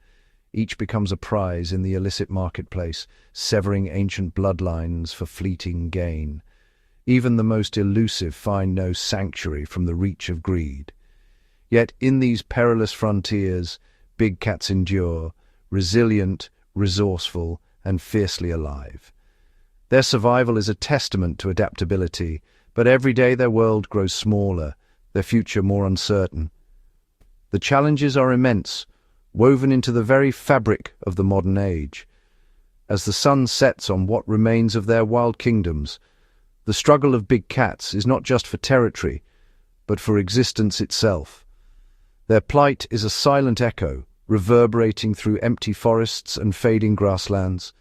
A: Each becomes a prize in the illicit marketplace, severing ancient bloodlines for fleeting gain. Even the most elusive find no sanctuary from the reach of greed. Yet in these perilous frontiers, big cats endure, resilient, resourceful, and fiercely alive. Their survival is a testament to adaptability, but every day their world grows smaller, their future more uncertain. The challenges are immense, woven into the very fabric of the modern age. As the sun sets on what remains of their wild kingdoms, the struggle of big cats is not just for territory, but for existence itself. Their plight is a silent echo, reverberating through empty forests and fading grasslands,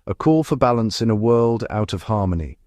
A: a call for balance in a world out of harmony.